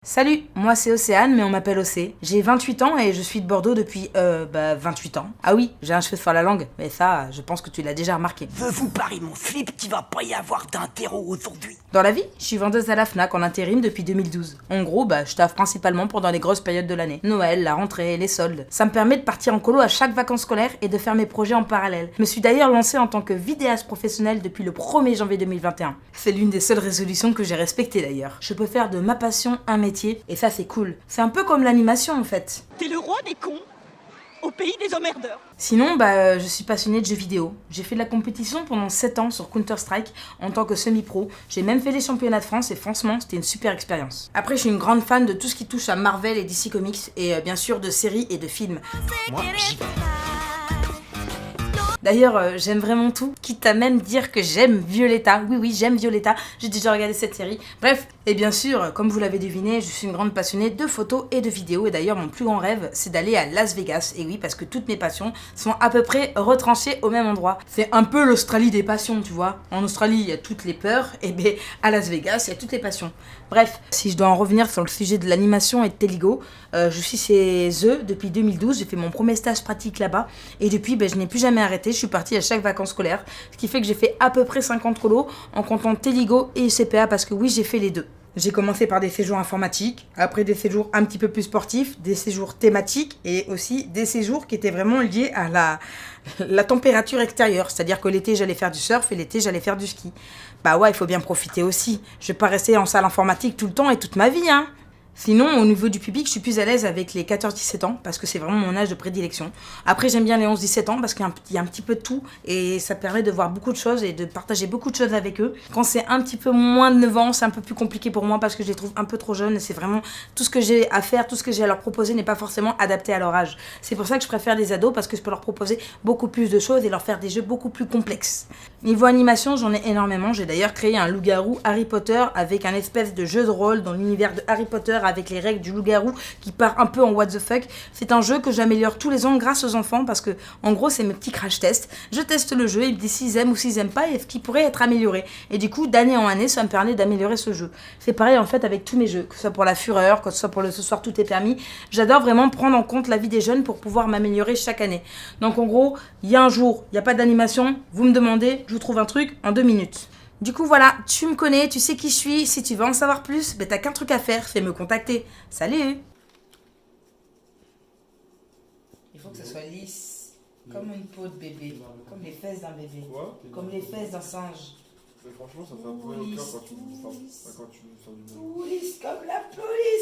Salut, moi c'est Océane, mais on m'appelle Océ. J'ai 28 ans et je suis de Bordeaux depuis, 28 ans. Ah oui, j'ai un cheveu sur la langue, mais ça, je pense que tu l'as déjà remarqué. Veux-vous parier mon flip qu'il va pas y avoir d'interro aujourd'hui? Dans la vie, je suis vendeuse à la Fnac en intérim depuis 2012. En gros, je taffe principalement pendant les grosses périodes de l'année. Noël, la rentrée, les soldes. Ça me permet de partir en colo à chaque vacances scolaires et de faire mes projets en parallèle. Je me suis d'ailleurs lancée en tant que vidéaste professionnelle depuis le 1er janvier 2021. C'est l'une des seules résolutions que j'ai respectées d'ailleurs. Je peux faire de ma passion un métier et ça c'est cool. C'est un peu comme l'animation en fait. T'es le roi des cons au pays des emmerdeurs. Sinon, je suis passionnée de jeux vidéo. J'ai fait de la compétition pendant 7 ans sur Counter-Strike en tant que semi-pro. J'ai même fait les championnats de France et franchement, c'était une super expérience. Après, je suis une grande fan de tout ce qui touche à Marvel et DC Comics et bien sûr de séries et de films. Moi, j'y vais. D'ailleurs, j'aime vraiment tout, quitte à même dire que j'aime Violetta. Oui, j'aime Violetta, j'ai déjà regardé cette série. Bref, et bien sûr, comme vous l'avez deviné, je suis une grande passionnée de photos et de vidéos. Et d'ailleurs, mon plus grand rêve, c'est d'aller à Las Vegas. Et oui, parce que toutes mes passions sont à peu près retranchées au même endroit. C'est un peu l'Australie des passions, tu vois. En Australie, il y a toutes les peurs, et bien à Las Vegas, il y a toutes les passions. Bref, si je dois en revenir sur le sujet de l'animation et de Téligo, je suis chez eux depuis 2012, j'ai fait mon premier stage pratique là-bas. Et depuis, je n'ai plus jamais arrêté. Je suis partie à chaque vacances scolaires, ce qui fait que j'ai fait à peu près 50 colos en comptant Téligo et CPA parce que oui, j'ai fait les deux. J'ai commencé par des séjours informatiques, après des séjours un petit peu plus sportifs, des séjours thématiques et aussi des séjours qui étaient vraiment liés à la température extérieure. C'est-à-dire que l'été, j'allais faire du surf et l'été, j'allais faire du ski. Bah ouais, il faut bien profiter aussi. Je vais pas rester en salle informatique tout le temps et toute ma vie, hein. Sinon, au niveau du public, je suis plus à l'aise avec les 14-17 ans parce que c'est vraiment mon âge de prédilection. Après, j'aime bien les 11-17 ans parce qu'il y a un petit peu de tout et ça permet de voir beaucoup de choses et de partager beaucoup de choses avec eux. Quand c'est un petit peu moins de 9 ans, c'est un peu plus compliqué pour moi parce que je les trouve un peu trop jeunes et c'est vraiment tout ce que j'ai à faire, tout ce que j'ai à leur proposer n'est pas forcément adapté à leur âge. C'est pour ça que je préfère des ados parce que je peux leur proposer beaucoup plus de choses et leur faire des jeux beaucoup plus complexes. Niveau animation, j'en ai énormément. J'ai d'ailleurs créé un loup-garou Harry Potter avec un espèce de jeu de rôle dans l'univers de Harry Potter avec les règles du loup-garou qui part un peu en what the fuck. C'est un jeu que j'améliore tous les ans grâce aux enfants parce que, en gros, c'est mes petits crash tests. Je teste le jeu, ils me disent s'ils aiment ou s'ils aiment pas et ce qui pourrait être amélioré. Et du coup, d'année en année, ça me permet d'améliorer ce jeu. C'est pareil en fait avec tous mes jeux, que ce soit pour la fureur, que ce soit pour le ce soir tout est permis. J'adore vraiment prendre en compte la vie des jeunes pour pouvoir m'améliorer chaque année. Donc en gros, il y a un jour, il n'y a pas d'animation, vous me demandez, je vous trouve un truc en 2 minutes. Du coup voilà, tu me connais, tu sais qui je suis, si tu veux en savoir plus, t'as qu'un truc à faire, c'est me contacter. Salut! Il faut que ce soit lisse, comme une peau de bébé, comme les fesses d'un bébé, comme les fesses d'un singe. Mais franchement, ça fait un peu mal au cœur quand tu me sors du Tout lisse comme la police!